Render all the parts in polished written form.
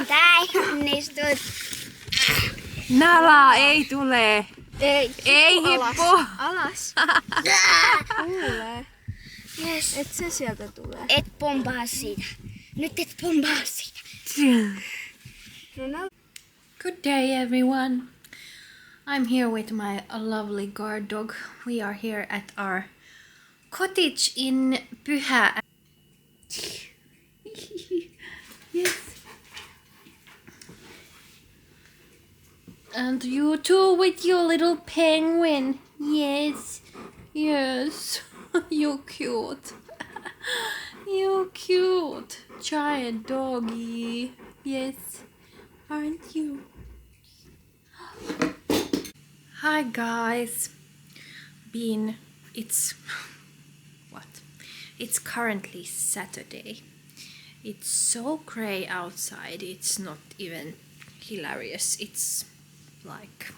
Tää ei onnistut. Nala ei tule. Ei hippu. Alas. Kuulee. Yes. Et se sieltä tulee. Et pompaa siitä. Nyt et pompaa siitä. Good day everyone. I'm here with my lovely guard dog. We are here at our cottage in Pyhä. Yes. And you too with your little penguin. Yes. Yes. You cute. You cute. Giant doggy. Yes. Aren't you? Hi guys. It's currently Saturday. It's so grey outside. It's not even hilarious. It's like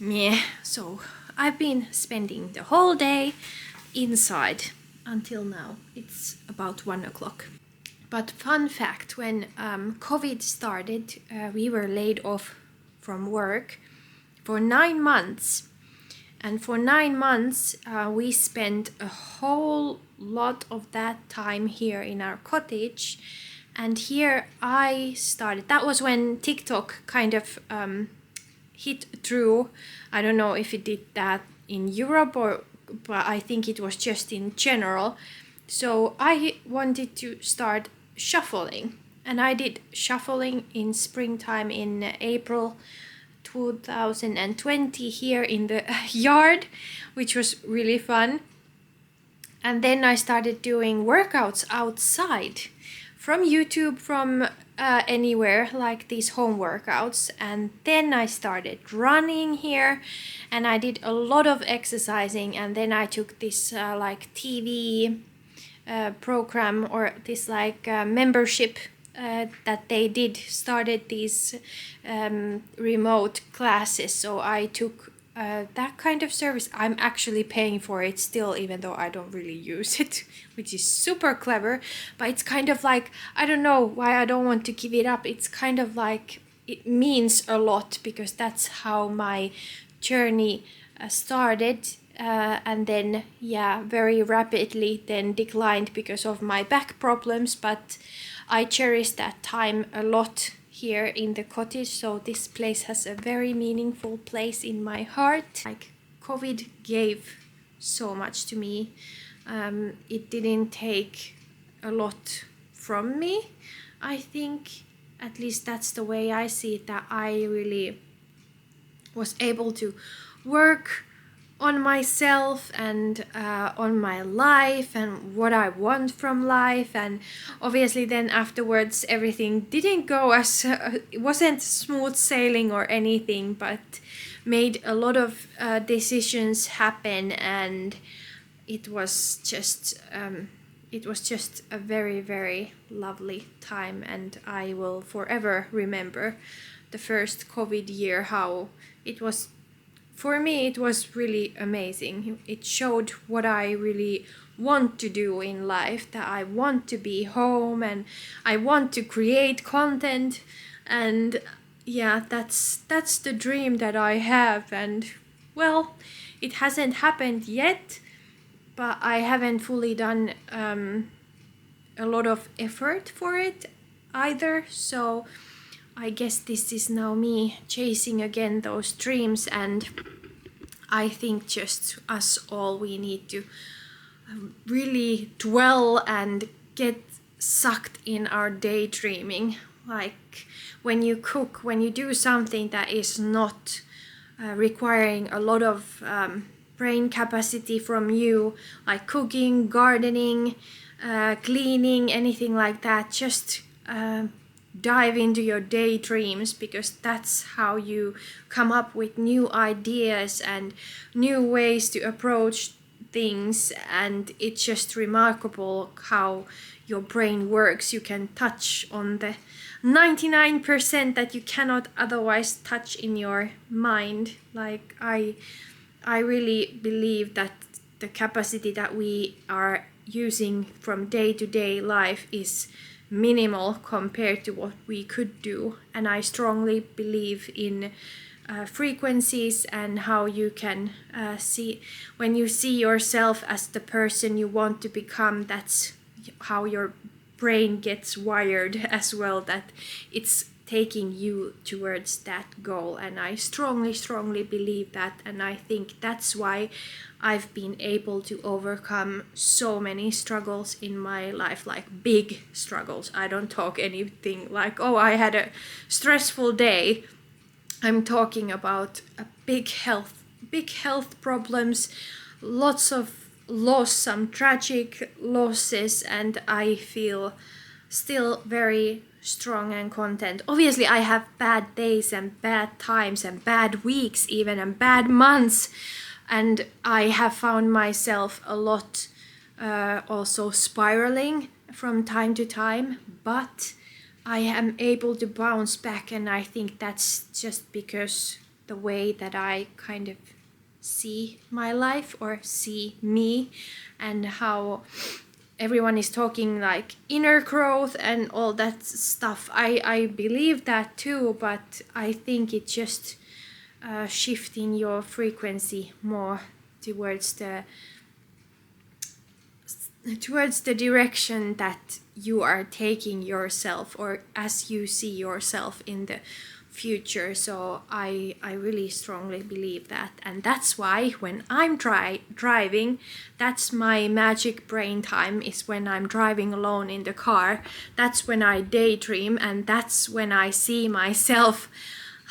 meh. So I've been spending the whole day inside until now. It's about 1 o'clock. But fun fact, when COVID started, we were laid off from work for 9 months. And for 9 months, we spent a whole lot of that time here in our cottage. And here I started. That was when TikTok kind of hit through. I don't know if it did that in Europe but I think it was just in general. So I wanted to start shuffling. And I did shuffling in springtime in April 2020 here in the yard, which was really fun. And then I started doing workouts outside from YouTube, from anywhere, like these home workouts. And then I started running here and I did a lot of exercising. And then I took this like TV program, or this like membership that they started these remote classes. So I took that kind of service. I'm actually paying for it still, even though I don't really use it, which is super clever. But it's kind of like, I don't know why I don't want to give it up. It's kind of like, it means a lot because that's how my journey started. And then, yeah, very rapidly then declined because of my back problems. But I cherish that time a lot here in the cottage. So this place has a very meaningful place in my heart. Like, COVID gave so much to me. It didn't take a lot from me. I think, at least that's the way I see it, that I really was able to work on myself and on my life and what I want from life. And obviously then afterwards everything didn't go as it wasn't smooth sailing or anything, but made a lot of decisions happen. And it was just a very, very lovely time. And I will forever remember the first COVID year, how it was. For me, it was really amazing. It showed what I really want to do in life, that I want to be home and I want to create content. And yeah, that's the dream that I have. And well, it hasn't happened yet, but I haven't fully done a lot of effort for it either. So I guess this is now me chasing again those dreams. And I think just us all, we need to really dwell and get sucked in our daydreaming. Like when you cook, when you do something that is not requiring a lot of brain capacity from you, like cooking, gardening, cleaning, anything like that, just dive into your daydreams, because that's how you come up with new ideas and new ways to approach things. And it's just remarkable how your brain works. You can touch on the 99% that you cannot otherwise touch in your mind. Like I really believe that the capacity that we are using from day-to-day life is minimal compared to what we could do. And I strongly believe in frequencies and how you can see, when you see yourself as the person you want to become, that's how your brain gets wired as well, that it's taking you towards that goal. And I strongly believe that, and I think that's why I've been able to overcome so many struggles in my life, like big struggles. I don't talk anything like, oh, I had a stressful day. I'm talking about a big health problems, lots of loss, some tragic losses, and I feel still very strong and content. Obviously, I have bad days and bad times and bad weeks even and bad months, and I have found myself a lot also spiraling from time to time, but I am able to bounce back, and I think that's just because the way that I kind of see my life or see me, and how everyone is talking like inner growth and all that stuff. I believe that too, but I think it's just shifting your frequency more towards the direction that you are taking yourself, or as you see yourself in the future. So I really strongly believe that, and that's why when I'm driving, that's my magic brain time, is when I'm driving alone in the car. That's when I daydream, and that's when I see myself,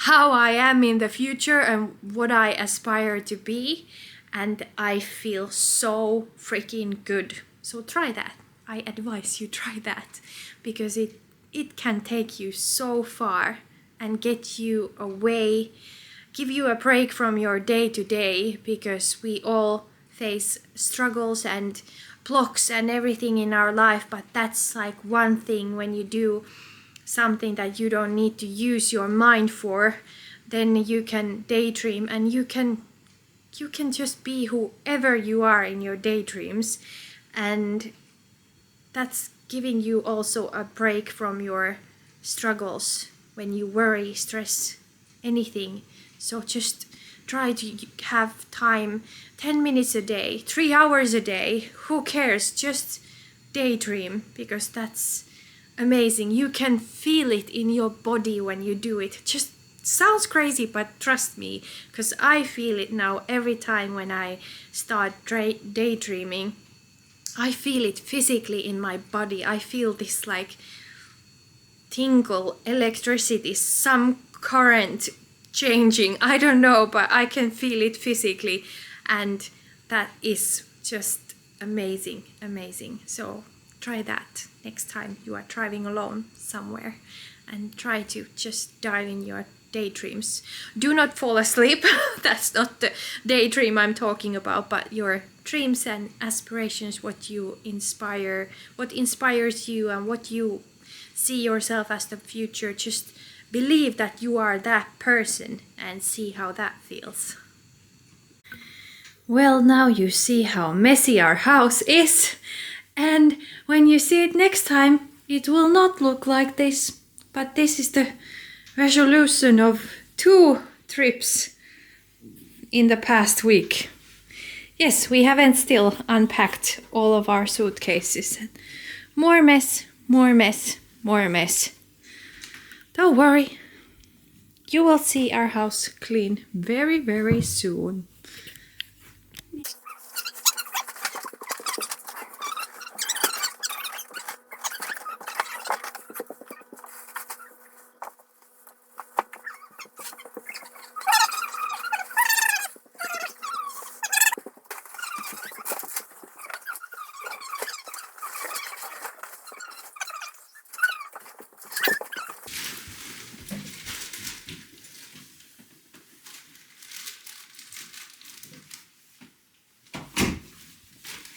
how I am in the future and what I aspire to be, and I feel so freaking good. So try that. I advise you try that, because it can take you so far and get you away, give you a break from your day-to-day, because we all face struggles and blocks and everything in our life, but that's like one thing. When you do something that you don't need to use your mind for, then you can daydream, and you can just be whoever you are in your daydreams, and that's giving you also a break from your struggles when you worry, stress, anything. So just try to have time, 10 minutes a day, 3 hours a day, who cares, just daydream, because that's amazing. You can feel it in your body when you do it. Just sounds crazy, but trust me, because I feel it now every time when I start daydreaming. I feel it physically in my body. I feel this like tingle, electricity, some current changing. I don't know, but I can feel it physically, and that is just amazing. So try that next time you are driving alone somewhere, and try to just dive in your daydreams. Do not fall asleep. That's not the daydream I'm talking about, but your dreams and aspirations, what inspires you and what you see yourself as the future. Just believe that you are that person and see how that feels. Well, now you see how messy our house is, and when you see it next time, it will not look like this. But this is the resolution of 2 trips in the past week. Yes, we haven't still unpacked all of our suitcases. More mess. Don't worry. You will see our house clean very, very soon.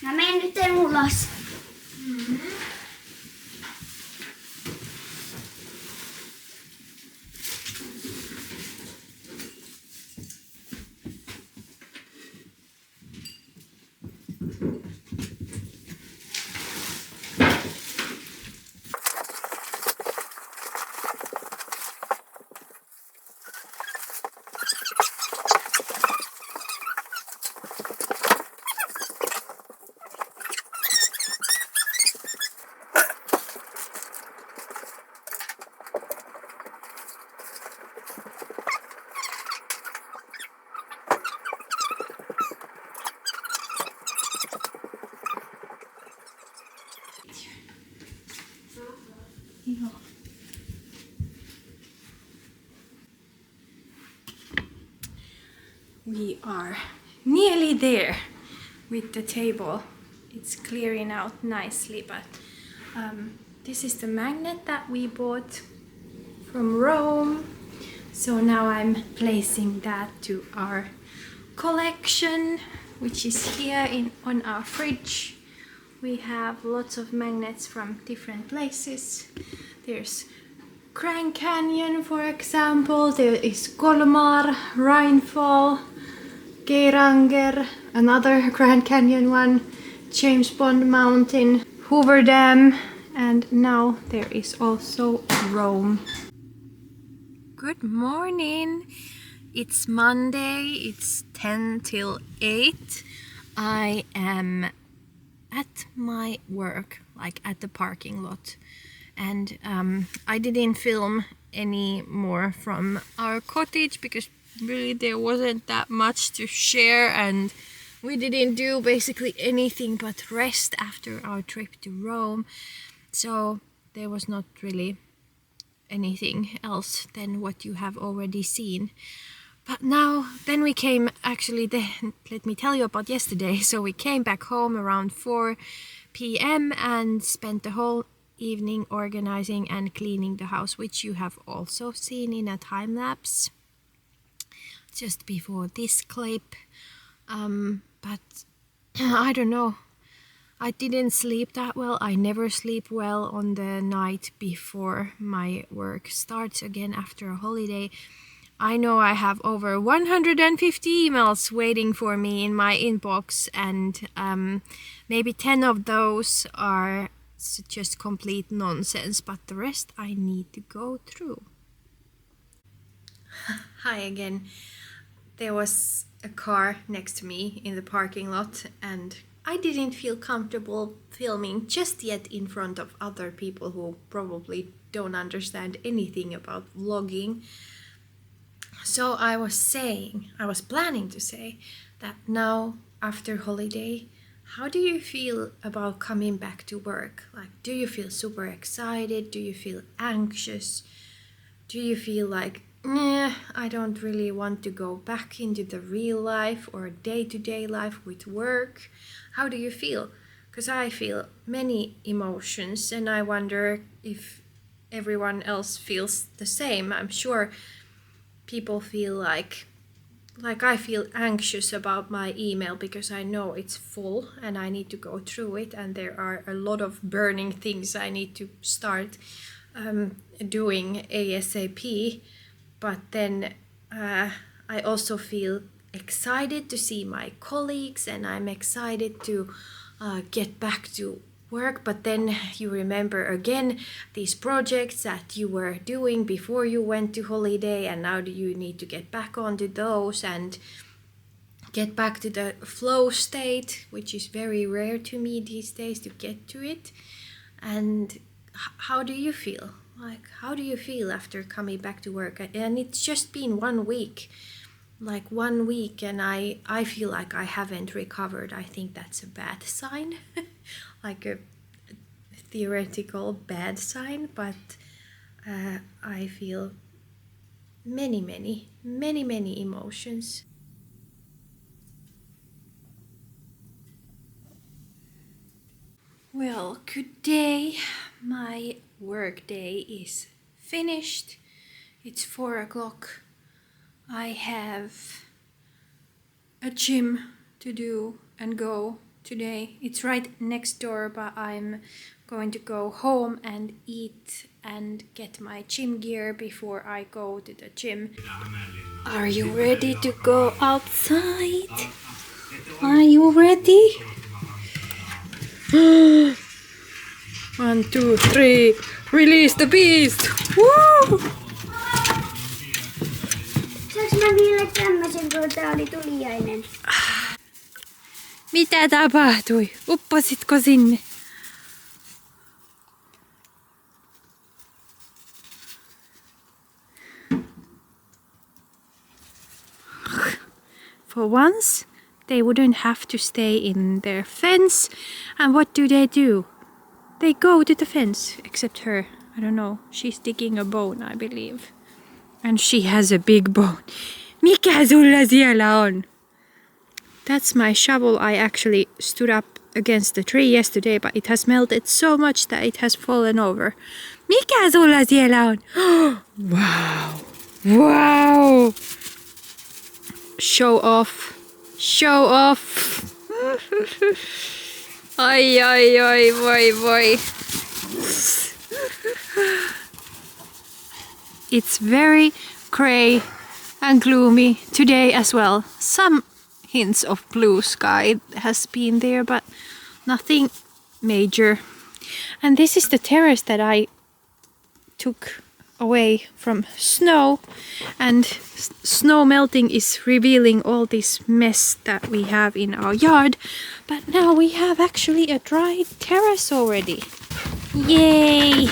Mä menen nyt ulos. Joo. We are nearly there with the table. It's clearing out nicely, but this is the magnet that we bought from Rome. So now I'm placing that to our collection, which is here on our fridge. We have lots of magnets from different places. There's Grand Canyon, for example. There is Kolmar, Rainfall, Geiranger, another Grand Canyon one, James Bond Mountain, Hoover Dam, and now there is also Rome. Good morning! It's Monday, it's 10 till 8. I am at my work, like at the parking lot. And I didn't film any more from our cottage because really there wasn't that much to share, and we didn't do basically anything but rest after our trip to Rome. So there was not really anything else than what you have already seen. But now, then we came, actually, let me tell you about yesterday. So we came back home around 4 p.m. and spent the whole evening organizing and cleaning the house, which you have also seen in a time lapse just before this clip. But I don't know, I didn't sleep that well. I never sleep well on the night before my work starts again after a holiday. I know I have over 150 emails waiting for me in my inbox, and maybe 10 of those are just complete nonsense, but the rest I need to go through. Hi again. There was a car next to me in the parking lot, and I didn't feel comfortable filming just yet in front of other people who probably don't understand anything about vlogging. So I was planning to say that now after holiday, how do you feel about coming back to work? Like, do you feel super excited? Do you feel anxious? Do you feel like, I don't really want to go back into the real life or day-to-day life with work? How do you feel? Because I feel many emotions, and I wonder if everyone else feels the same. I'm sure people feel like I feel anxious about my email because I know it's full and I need to go through it, and there are a lot of burning things I need to start doing ASAP. But then I also feel excited to see my colleagues, and I'm excited to get back to work. But then you remember again these projects that you were doing before you went to holiday, and now you need to get back onto those and get back to the flow state, which is very rare to me these days to get to it. And how do you feel? Like, how do you feel after coming back to work? And it's just been 1 week, like 1 week, and I feel like I haven't recovered. I think that's a bad sign, like a theoretical bad sign, but I feel many emotions. Well, good day. My work day is finished. It's 4 o'clock. I have a gym to do and go today. It's right next door, but I'm going to go home and eat and get my gym gear before I go to the gym. Are you ready to go outside? Are you ready? 1, 2, 3, release the beast! Woo! Saanko mä vielä tämmösen, kun tää oli tuliainen? Mitä tapahtui? Uppositko sinne? For once, they wouldn't have to stay in their fence. And what do? They go to the fence, except her. I don't know. She's digging a bone, I believe. And she has a big bone. Mikä sulla siellä on? That's my shovel. I actually stood up against the tree yesterday, but it has melted so much that it has fallen over. Mikä sulla siellä on? Wow! Wow! Show off! Show off! Ai ai ai voi voi! It's very grey and gloomy today as well. Some hints of blue sky has been there, but nothing major. And this is the terrace that I took away from snow, and snow melting is revealing all this mess that we have in our yard. But now we have actually a dry terrace already. Yay!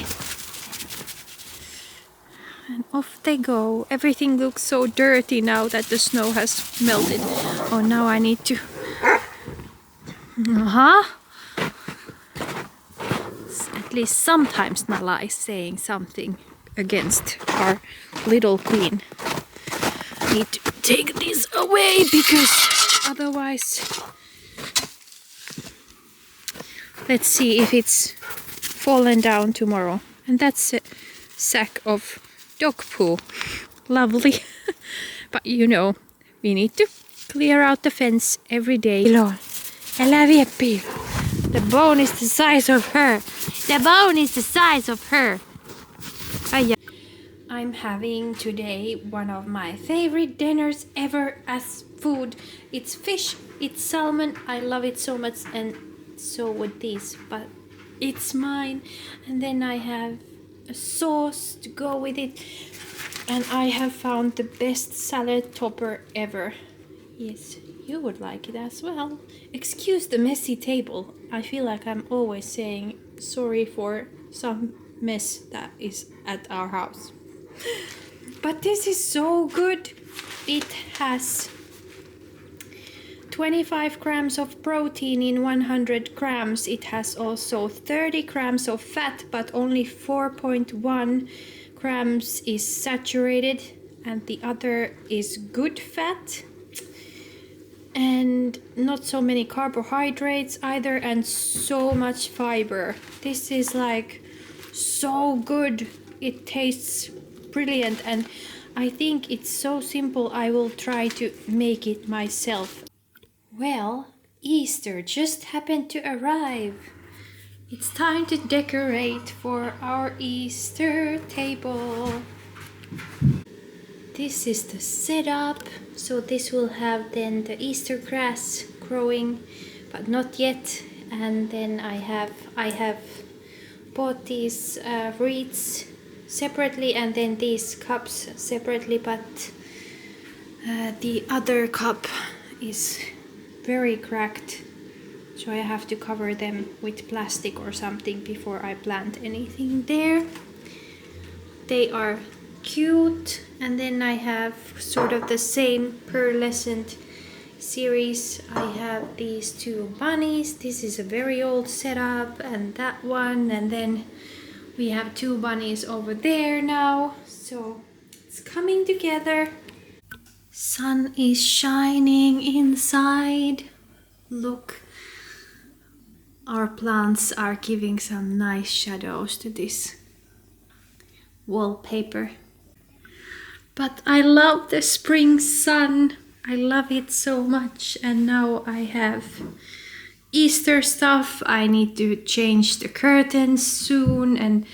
And off they go. Everything looks so dirty now that the snow has melted. Oh, now I need to... At least sometimes Nala is saying something against our little queen. I need to take this away because otherwise... Let's see if it's fallen down tomorrow. And that's a sack of dog poo. Lovely. But you know, we need to clear out the fence every day. Älä vie piiloon. The bone is the size of her. The bone is the size of her. I'm having today one of my favorite dinners ever as food. It's fish, it's salmon. I love it so much, and so would these, but it's mine. And then I have a sauce to go with it, and I have found the best salad topper ever. Yes, you would like it as well. Excuse the messy table. I feel like I'm always saying sorry for some mess that is at our house. But this is so good. It has 25 grams of protein in 100 grams. It has also 30 grams of fat, but only 4.1 grams is saturated, and the other is good fat. And not so many carbohydrates either, and so much fiber. This is like so good. It tastes brilliant, and I think it's so simple. I will try to make it myself. Well, Easter just happened to arrive. It's time to decorate for our Easter table. This is the setup. So this will have then the Easter grass growing, but not yet. And then I have bought these wreaths separately, and then these cups separately, but the other cup is very cracked, so I have to cover them with plastic or something before I plant anything there. They are cute. And then I have sort of the same pearlescent series. I have these two bunnies. This is a very old setup, and that one, and then we have two bunnies over there now, so it's coming together. Sun is shining inside. Look, our plants are giving some nice shadows to this wallpaper. But I love the spring sun. I love it so much. And now I have Easter stuff. I need to change the curtains soon, and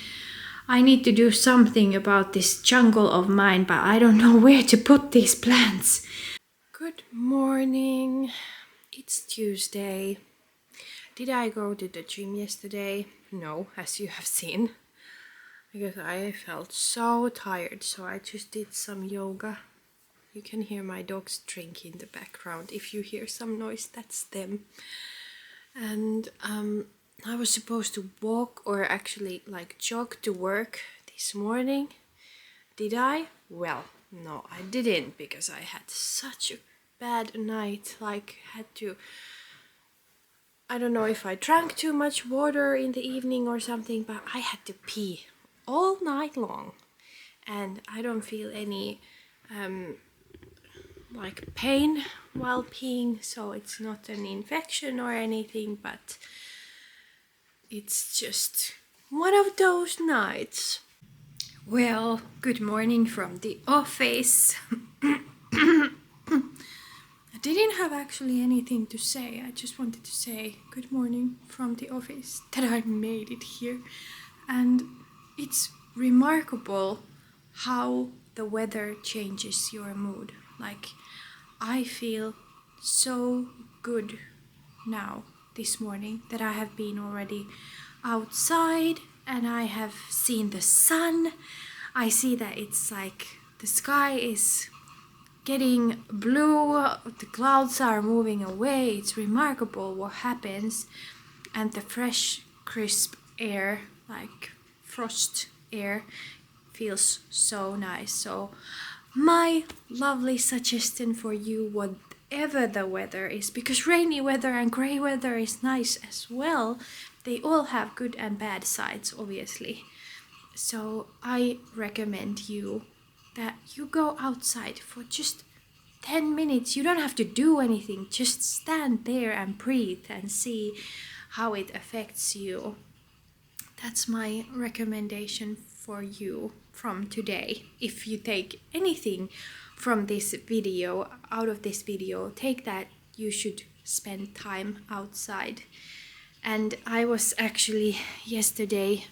I need to do something about this jungle of mine, but I don't know where to put these plants. Good morning. It's Tuesday. Did I go to the gym yesterday? No, as you have seen. Because I felt so tired, so I just did some yoga. You can hear my dogs drink in the background. If you hear some noise, that's them. And I was supposed to walk, or actually like jog to work this morning. Did I? Well, no, I didn't, because I had such a bad night. Like, I don't know if I drank too much water in the evening or something, but I had to pee all night long, and I don't feel any like pain while peeing, so it's not an infection or anything, but it's just one of those nights. Well, good morning from the office. I didn't have actually anything to say. I just wanted to say good morning from the office, that I made it here. And it's remarkable how the weather changes your mood. Like, I feel so good now this morning that I have been already outside and I have seen the sun. I see that it's like the sky is getting blue, the clouds are moving away. It's remarkable what happens, and the fresh, crisp air, like frost air, feels so nice. So my lovely suggestion for you, whatever the weather is, because rainy weather and gray weather is nice as well, they all have good and bad sides, obviously. So I recommend you that you go outside for just 10 minutes. You don't have to do anything, just stand there and breathe and see how it affects you. That's my recommendation for you from today. If you take anything from this video, out of this video, take that you should spend time outside. And I was actually yesterday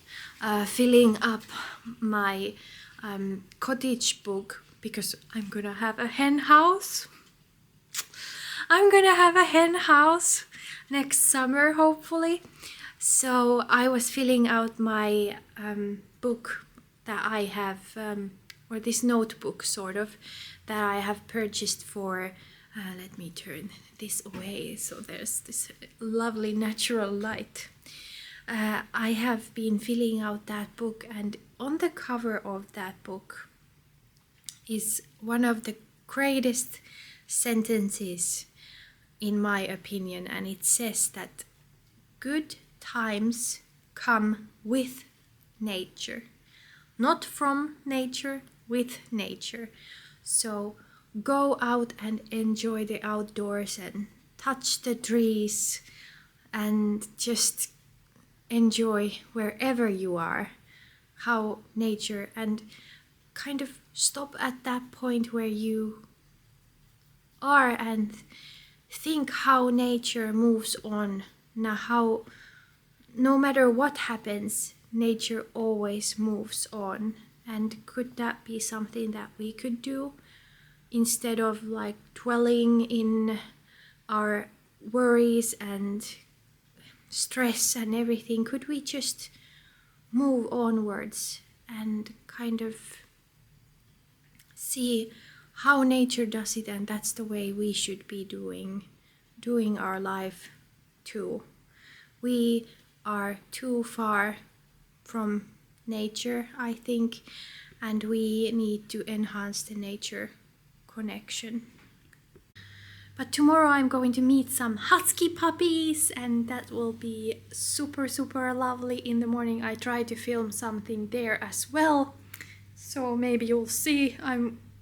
filling up my cottage book, because I'm gonna have a hen house. I'm gonna have a hen house next summer, hopefully. So I was filling out my book that I have, or this notebook sort of, that I have purchased for, let me turn this away so there's this lovely natural light. I have been filling out that book, and on the cover of that book is one of the greatest sentences in my opinion, and it says that good times come with nature, not from nature, with nature. So go out and enjoy the outdoors and touch the trees and just enjoy wherever you are, how nature, and kind of stop at that point where you are and think how nature moves on. Now, how no matter what happens, nature always moves on. And could that be something that we could do instead of like dwelling in our worries and stress and everything? Could we just move onwards and kind of see how nature does it, and that's the way we should be doing our life too. We are too far from nature, I think, and we need to enhance the nature connection. But tomorrow I'm going to meet some husky puppies, and that will be super lovely. In the morning I try to film something there as well, so maybe you'll see.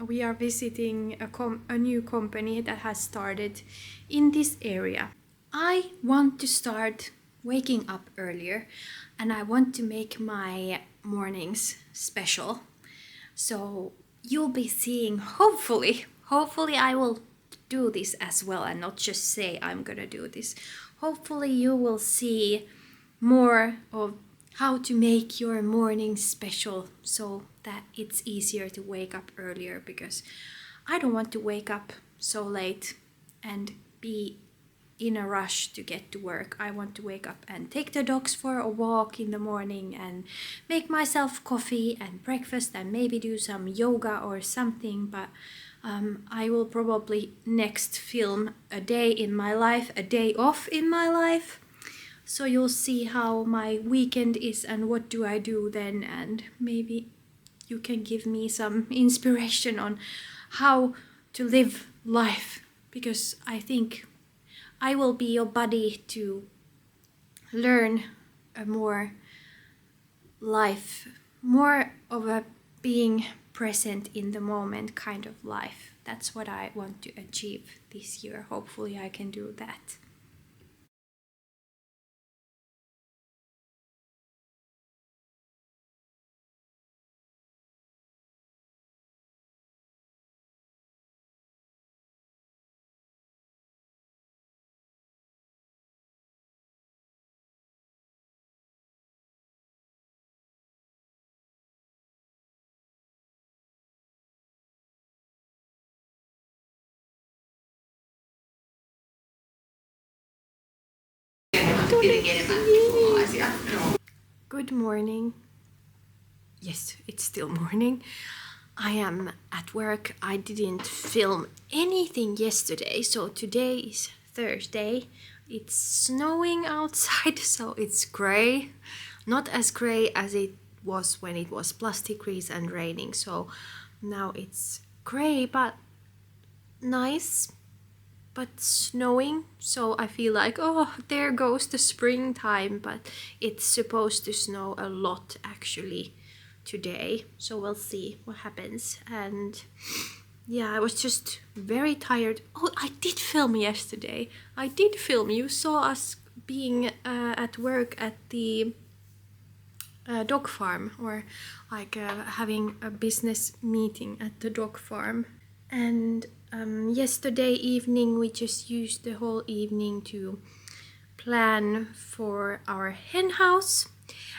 We are visiting a new company that has started in this area. I want to start waking up earlier, and I want to make my mornings special. So you'll be seeing, hopefully I will do this as well and not just say I'm gonna do this. Hopefully you will see more of how to make your morning special so that it's easier to wake up earlier, because I don't want to wake up so late and be in a rush to get to work. I want to wake up and take the dogs for a walk in the morning and make myself coffee and breakfast and maybe do some yoga or something. But I will probably next film a day in my life, a day off in my life. So you'll see how my weekend is and what do I do then, and maybe you can give me some inspiration on how to live life, because I think I will be your buddy to learn a more life more of a being present in the moment kind of life. That's what I want to achieve this year. Hopefully I can do that. Good morning. Yes, it's still morning. I am at work. I didn't film anything yesterday, so today is Thursday. It's snowing outside, so it's grey. Not as grey as it was when it was +degrees and raining, so now it's grey but nice, but snowing, so I feel like, oh, there goes the springtime, but it's supposed to snow a lot actually today, so we'll see what happens. And yeah, I was just very tired. Oh, I did film yesterday. I did film. You saw us being at work at the dog farm, or like having a business meeting at the dog farm. And yesterday evening we just used the whole evening to plan for our hen house.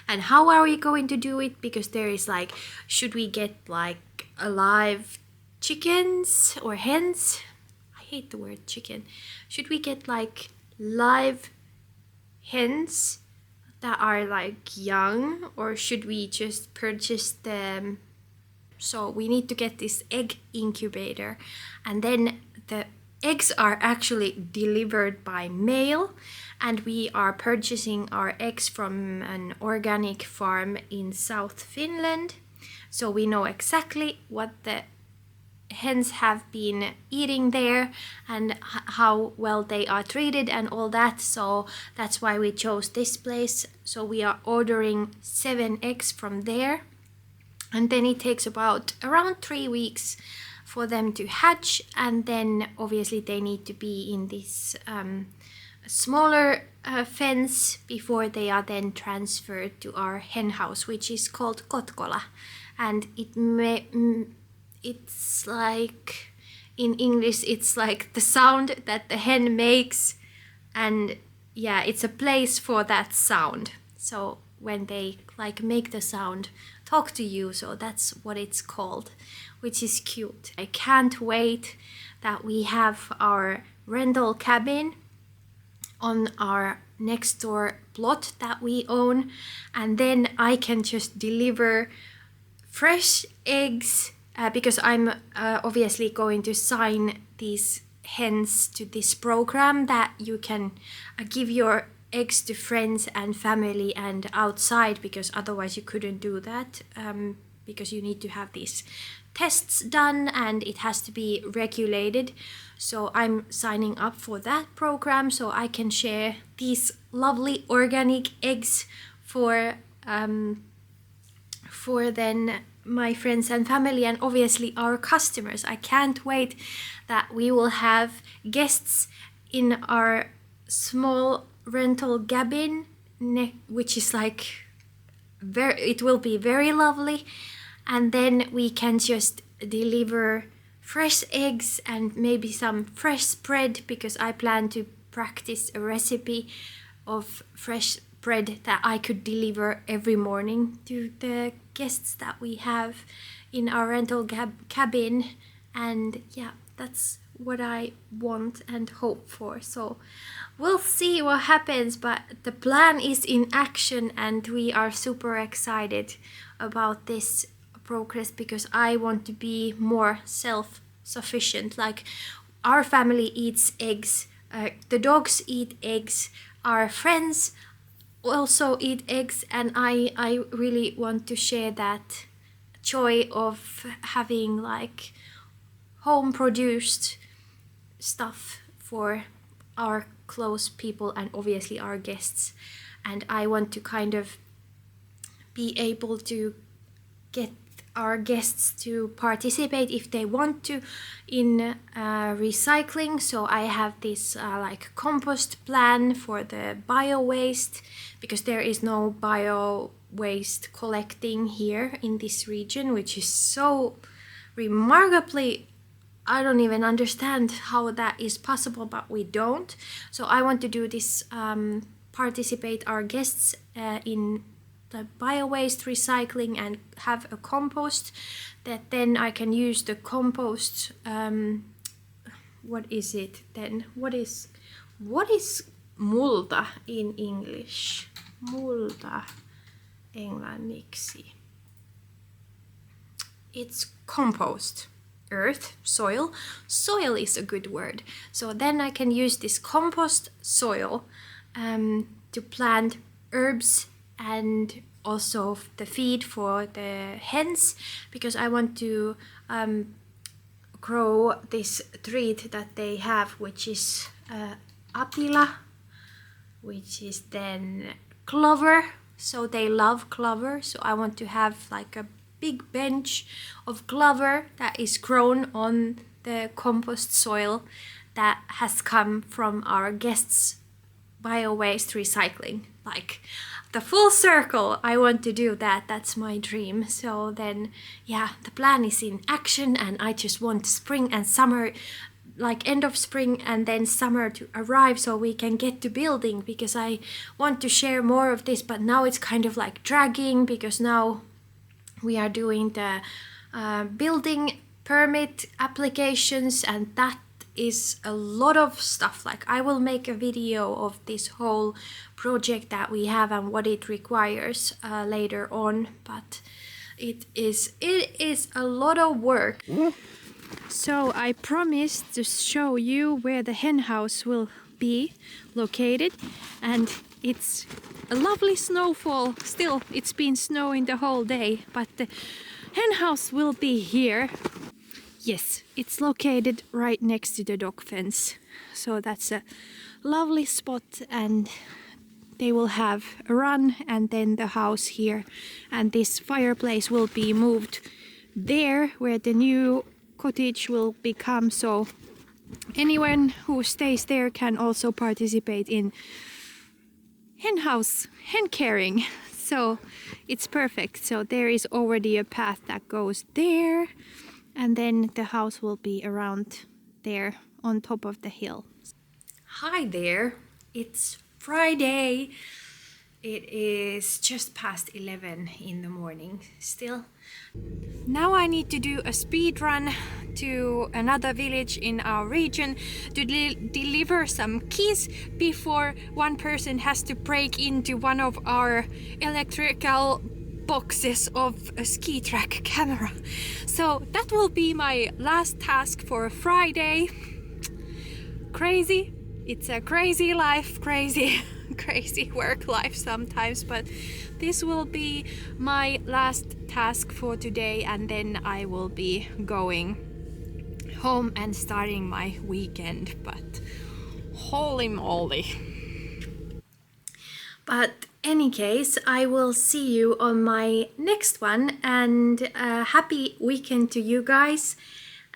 And how are we going to do it? Because there is like, should we get like alive chickens or hens? I hate the word chicken. Should we get like live hens that are like young, or should we just purchase them? So we need to get this egg incubator, and then the eggs are actually delivered by mail, and we are purchasing our eggs from an organic farm in South Finland. So we know exactly what the hens have been eating there and how well they are treated and all that. So that's why we chose this place. So we are ordering 7 eggs from there. And then it takes around 3 weeks for them to hatch, and then obviously they need to be in this smaller fence before they are then transferred to our hen house, which is called kotkola. And it's like, in English it's like the sound that the hen makes, and yeah, it's a place for that sound. So when they like make the sound, talk to you, so that's what it's called, which is cute. I can't wait that we have our rental cabin on our next door plot that we own, and then I can just deliver fresh eggs because I'm obviously going to sign these hens to this program that you can give your eggs to friends and family and outside, because otherwise you couldn't do that, because you need to have these tests done and it has to be regulated. So I'm signing up for that program so I can share these lovely organic eggs for then my friends and family and obviously our customers. I can't wait that we will have guests in our small rental cabin, which is like it will be very lovely, and then we can just deliver fresh eggs and maybe some fresh bread, because I plan to practice a recipe of fresh bread that I could deliver every morning to the guests that we have in our rental cabin. And yeah, that's what I want and hope for. So we'll see what happens, but the plan is in action and we are super excited about this progress, because I want to be more self-sufficient. Like, our family eats eggs, the dogs eat eggs, our friends also eat eggs, and I really want to share that joy of having like home produced stuff for our close people and obviously our guests. And I want to kind of be able to get our guests to participate if they want to in recycling. So I have this like compost plan for the bio waste, because there is no bio waste collecting here in this region, which is so remarkably, I don't even understand how that is possible, but we don't. So I want to do this, participate our guests in the bio-waste recycling and have a compost that then I can use the compost. What is it then? What is multa in English? Multa englanniksi. It's compost. Earth, soil. Soil is a good word. So then I can use this compost soil to plant herbs and also the feed for the hens, because I want to grow this treat that they have, which is apila, which is then clover. So they love clover, so I want to have like a big bench of clover that is grown on the compost soil that has come from our guests' bio-waste recycling. Like the full circle, I want to do that. That's my dream. So then, yeah, the plan is in action, and I just want spring and summer, like end of spring and then summer to arrive so we can get to building, because I want to share more of this, but now it's kind of like dragging, because now we are doing the building permit applications, and that is a lot of stuff. Like I will make a video of this whole project that we have and what it requires later on, but it is a lot of work. So I promised to show you where the hen house will be located, and it's a lovely snowfall. Still, it's been snowing the whole day, but the hen house will be here. Yes, it's located right next to the dog fence. So that's a lovely spot, and they will have a run and then the house here. And this fireplace will be moved there where the new cottage will become. So anyone who stays there can also participate in hen house, hen caring. So it's perfect. So there is already a path that goes there, and then the house will be around there on top of the hill. Hi there, it's Friday. It is just past 11 in the morning still. Now I need to do a speed run to another village in our region to deliver some keys before one person has to break into one of our electrical boxes of a ski track camera. So that will be my last task for Friday. Crazy. It's a crazy life, crazy work life sometimes, but this will be my last task for today, and then I will be going home and starting my weekend. But holy moly. But any case, I will see you on my next one, and happy weekend to you guys.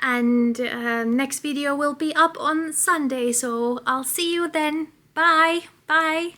And next video will be up on Sunday, so I'll see you then. Bye! Bye!